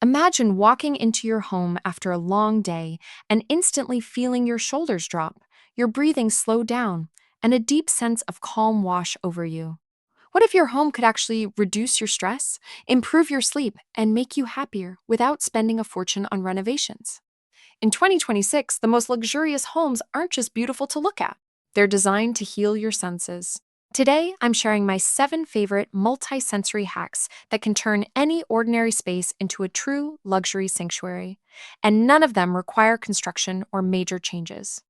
Imagine walking into your home after a long day and instantly feeling your shoulders drop, your breathing slow down, and a deep sense of calm wash over you. What if your home could actually reduce your stress, improve your sleep, and make you happier without spending a fortune on renovations? In 2026, the most luxurious homes aren't just beautiful to look at, they're designed to heal your senses. Today, I'm sharing my 7 favorite multi-sensory hacks that can turn any ordinary space into a true luxury sanctuary, and none of them require construction or major changes.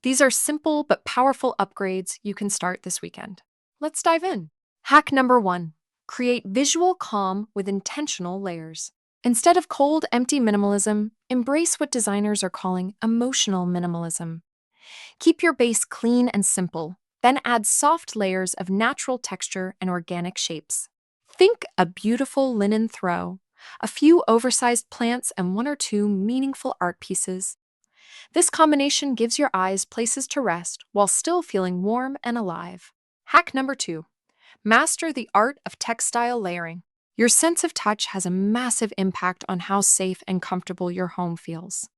These are simple but powerful upgrades you can start this weekend. Let's dive in. Hack number 1. Create visual calm with intentional layers. Instead of cold, empty minimalism, embrace what designers are calling emotional minimalism. Keep your base clean and simple, then add soft layers of natural texture and organic shapes. Think a beautiful linen throw, a few oversized plants, and 1 or 2 meaningful art pieces. This combination gives your eyes places to rest while still feeling warm and alive. Hack number 2. Master the art of textile layering. Your sense of touch has a massive impact on how safe and comfortable your home feels.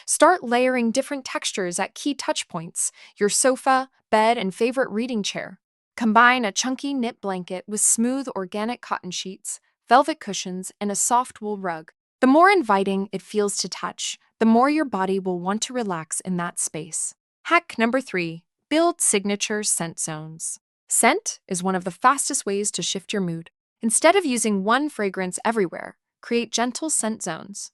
Start layering different textures at key touch points, your sofa, bed, and favorite reading chair. Combine a chunky knit blanket with smooth organic cotton sheets, velvet cushions, and a soft wool rug. The more inviting it feels to touch, the more your body will want to relax in that space. Hack number 3. Build signature scent zones. Scent is one of the fastest ways to shift your mood. Instead of using one fragrance everywhere, create gentle scent zones.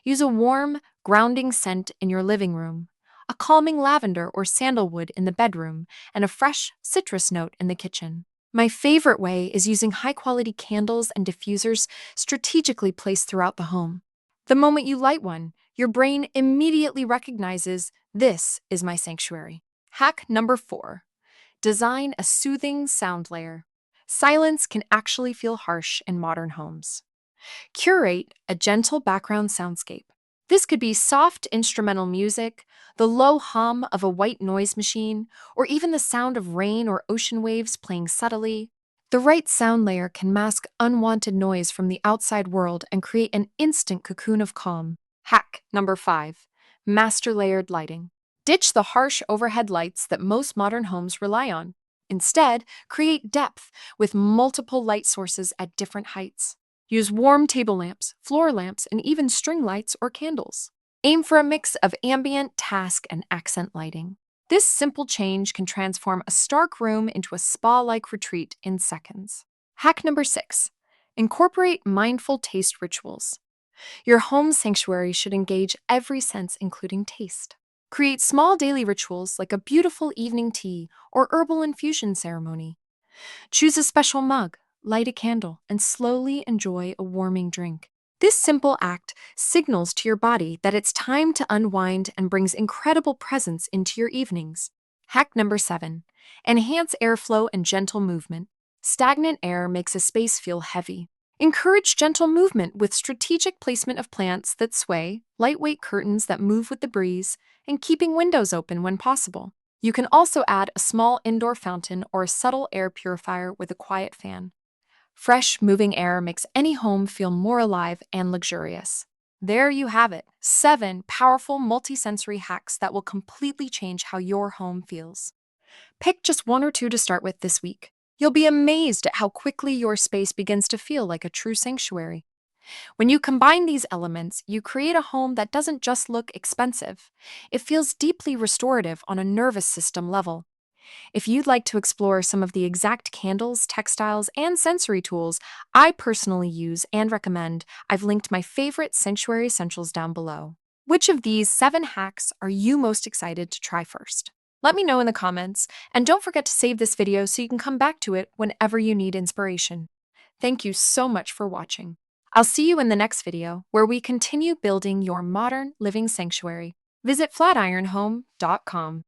Use a warm, grounding scent in your living room, a calming lavender or sandalwood in the bedroom, and a fresh citrus note in the kitchen. My favorite way is using high-quality candles and diffusers strategically placed throughout the home. The moment you light one, your brain immediately recognizes this is my sanctuary. Hack number 4. Design a soothing sound layer. Silence can actually feel harsh in modern homes. Curate a gentle background soundscape. This could be soft instrumental music, the low hum of a white noise machine, or even the sound of rain or ocean waves playing subtly. The right sound layer can mask unwanted noise from the outside world and create an instant cocoon of calm. Hack number 5. Master layered lighting. Ditch the harsh overhead lights that most modern homes rely on. Instead, create depth with multiple light sources at different heights. Use warm table lamps, floor lamps, and even string lights or candles. Aim for a mix of ambient, task, and accent lighting. This simple change can transform a stark room into a spa-like retreat in seconds. Hack number 6. Incorporate mindful taste rituals. Your home sanctuary should engage every sense, including taste. Create small daily rituals like a beautiful evening tea or herbal infusion ceremony. Choose a special mug, light a candle, and slowly enjoy a warming drink. This simple act signals to your body that it's time to unwind and brings incredible presence into your evenings. Hack number 7. Enhance airflow and gentle movement. Stagnant air makes a space feel heavy. Encourage gentle movement with strategic placement of plants that sway, lightweight curtains that move with the breeze, and keeping windows open when possible. You can also add a small indoor fountain or a subtle air purifier with a quiet fan. Fresh, moving air makes any home feel more alive and luxurious. There you have it, 7 powerful multisensory hacks that will completely change how your home feels. Pick just 1 or 2 to start with this week. You'll be amazed at how quickly your space begins to feel like a true sanctuary. When you combine these elements, you create a home that doesn't just look expensive. It feels deeply restorative on a nervous system level. If you'd like to explore some of the exact candles, textiles, and sensory tools I personally use and recommend, I've linked my favorite sanctuary essentials down below. Which of these 7 hacks are you most excited to try first? Let me know in the comments, and don't forget to save this video so you can come back to it whenever you need inspiration. Thank you so much for watching. I'll see you in the next video, where we continue building your modern living sanctuary. Visit flatironhome.com.